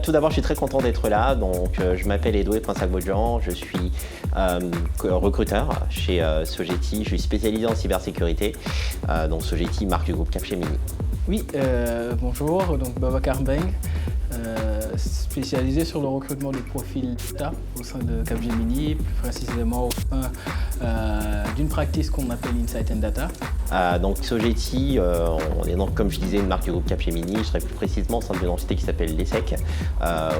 Tout d'abord, je suis très content d'être là. Donc, je m'appelle Edoué Prince-Agbodjan, je suis recruteur chez Sogeti. Je suis spécialisé en cybersécurité. Donc, Sogeti, marque du groupe Capgemini. Oui, bonjour, donc Babacar Mbeng, spécialisé sur le recrutement de profils data au sein de Capgemini, plus précisément au sein d'une practice qu'on appelle Insight and Data. Donc Sogeti, on est donc, comme je disais, une marque du groupe Capgemini. Je serai plus précisément au sein d'une entité qui s'appelle l'ESSEC.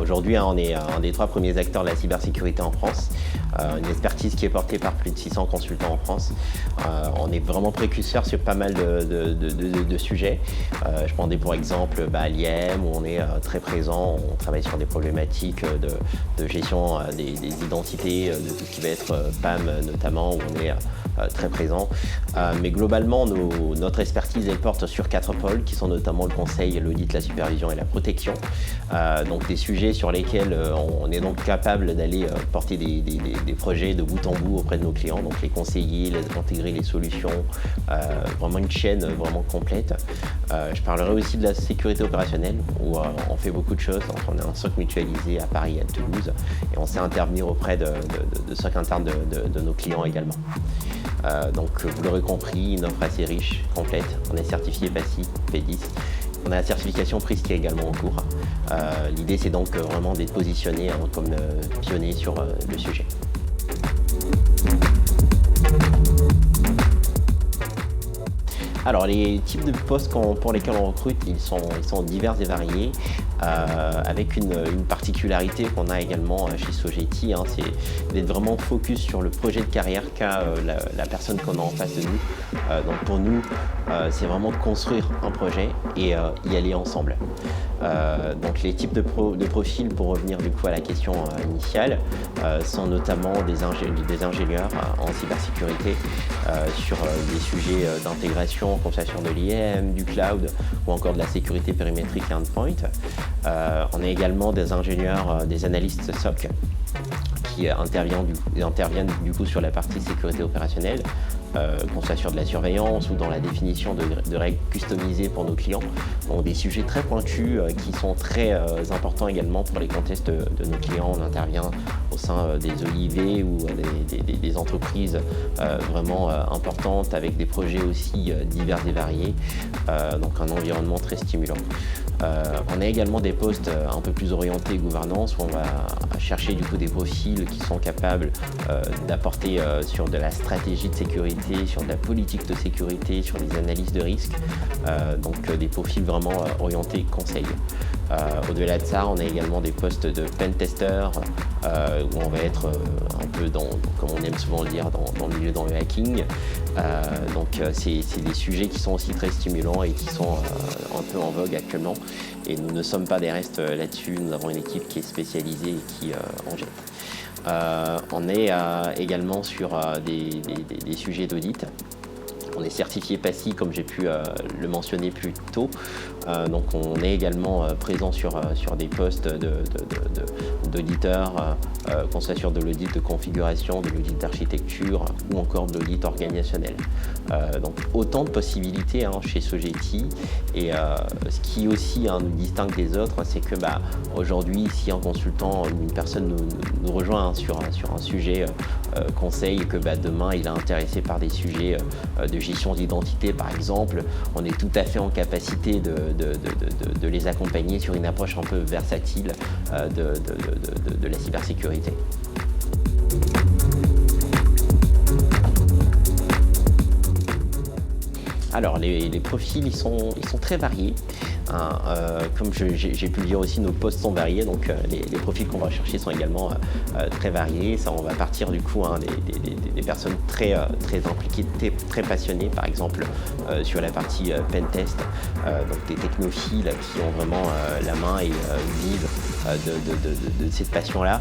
Aujourd'hui, on est un des 3 premiers acteurs de la cybersécurité en France. Une expertise qui est portée par plus de 600 consultants en France. On est vraiment précurseur sur pas mal de sujets. Je prendrais pour exemple l'IAM, où on est très présent. On travaille sur des problématiques de gestion des identités, de tout ce qui va être PAM notamment, où on est très présent. Mais globalement, notre expertise, elle porte sur 4 pôles, qui sont notamment le conseil, l'audit, la supervision et la protection. Donc des sujets sur lesquels on est donc capable d'aller porter des projets de bout en bout auprès de nos clients, donc les conseiller, intégrer les solutions, vraiment une chaîne vraiment complète. Je parlerai aussi de la sécurité opérationnelle, où on fait beaucoup de choses. Donc, on a un SOC mutualisé à Paris et à Toulouse, et on sait intervenir auprès de SOC internes de nos clients également. Donc vous l'aurez compris, une offre assez riche, complète. On est certifié PASI, P10. On a la certification PRIST qui est également en cours. L'idée c'est donc vraiment d'être positionné comme pionnier sur le sujet. Alors les types de postes pour lesquels on recrute, ils sont divers et variés, avec une particularité qu'on a également chez Sogeti, c'est d'être vraiment focus sur le projet de carrière qu'a la personne qu'on a en face de nous. Donc pour nous, c'est vraiment construire un projet et y aller ensemble. Donc les types de profils, pour revenir du coup à la question initiale, sont notamment des ingénieurs en cybersécurité sur des sujets d'intégration, conception de l'IAM, du cloud ou encore de la sécurité périmétrique et endpoint. On a également des ingénieurs, des analystes SOC qui interviennent du coup sur la partie sécurité opérationnelle, qu'on soit sur de la surveillance ou dans la définition de règles customisées pour nos clients. Donc des sujets très pointus qui sont très importants également pour les contextes de nos clients. On intervient au sein des OIV ou des entreprises vraiment importantes avec des projets aussi divers et variés, donc un environnement très stimulant. On a également des postes un peu plus orientés gouvernance, où on va chercher du coup des profils qui sont capables d'apporter sur de la stratégie de sécurité, sur de la politique de sécurité, sur des analyses de risque, donc des profils vraiment orientés conseil. Au-delà de ça, on a également des postes de pen-tester, où on va être un peu comme on aime souvent le dire, dans le hacking. Donc c'est des sujets qui sont aussi très stimulants et qui sont un peu en vogue actuellement. Et nous ne sommes pas des restes là-dessus. Nous avons une équipe qui est spécialisée et qui en jette. On est également sur des sujets d'audit. On est certifié PASI, comme j'ai pu le mentionner plus tôt. Donc on est également présent sur des postes d'auditeurs, qu'on soit sur de l'audit de configuration, de l'audit d'architecture ou encore de l'audit organisationnel. Donc autant de possibilités chez Sogeti. Et ce qui aussi nous distingue des autres, c'est que aujourd'hui, si un consultant ou une personne nous rejoint sur un sujet conseil et que demain il est intéressé par des sujets de gestion d'identité par exemple, on est tout à fait en capacité de les accompagner sur une approche un peu versatile de la cybersécurité. Alors les profils ils sont très variés. Comme j'ai pu le dire aussi, nos postes sont variés, donc les profils qu'on va chercher sont également très variés. Ça, on va partir du coup des personnes très impliquées, très passionnées, par exemple sur la partie pentest, donc des technophiles qui ont vraiment la main et vivent de cette passion-là.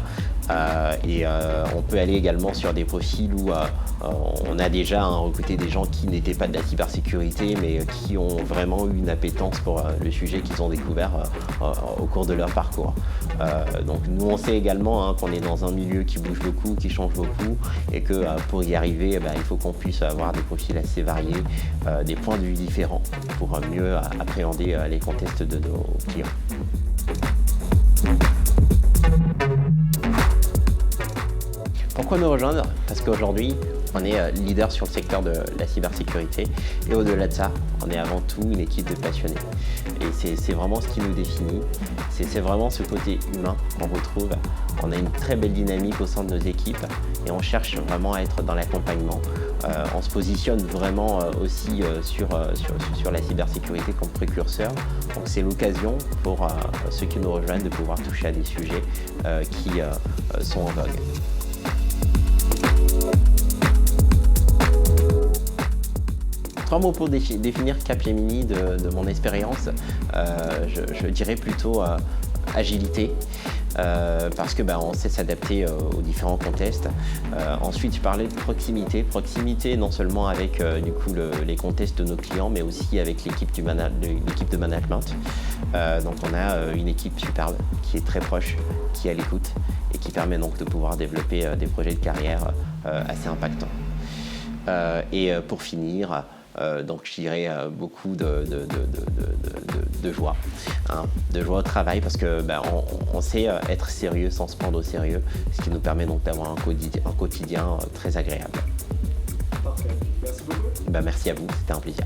Et on peut aller également sur des profils où on a déjà recruté des gens qui n'étaient pas de la cybersécurité mais qui ont vraiment eu une appétence pour le sujet qu'ils ont découvert au cours de leur parcours. Donc nous on sait également qu'on est dans un milieu qui bouge beaucoup, qui change beaucoup et que pour y arriver il faut qu'on puisse avoir des profils assez variés, des points de vue différents pour mieux appréhender les contextes de nos clients. Pourquoi nous rejoindre? Parce qu'aujourd'hui, on est leader sur le secteur de la cybersécurité et au-delà de ça, on est avant tout une équipe de passionnés. Et c'est vraiment ce qui nous définit, c'est vraiment ce côté humain qu'on retrouve. On a une très belle dynamique au sein de nos équipes et on cherche vraiment à être dans l'accompagnement. On se positionne vraiment aussi sur la cybersécurité comme précurseur. Donc c'est l'occasion pour ceux qui nous rejoignent de pouvoir toucher à des sujets qui sont en vogue. Trois mots pour définir Capgemini de mon expérience, je dirais plutôt agilité, parce que on sait s'adapter aux différents contextes. Ensuite, je parlais de proximité. Proximité non seulement avec les contextes de nos clients, mais aussi avec l'équipe de management. Donc on a une équipe superbe qui est très proche, qui est à l'écoute et qui permet donc de pouvoir développer des projets de carrière assez impactants. Et pour finir, donc je dirais beaucoup de joie, de joie au travail parce que on sait être sérieux sans se prendre au sérieux, ce qui nous permet donc d'avoir un quotidien très agréable. Parfait. Merci beaucoup. Merci à vous, c'était un plaisir.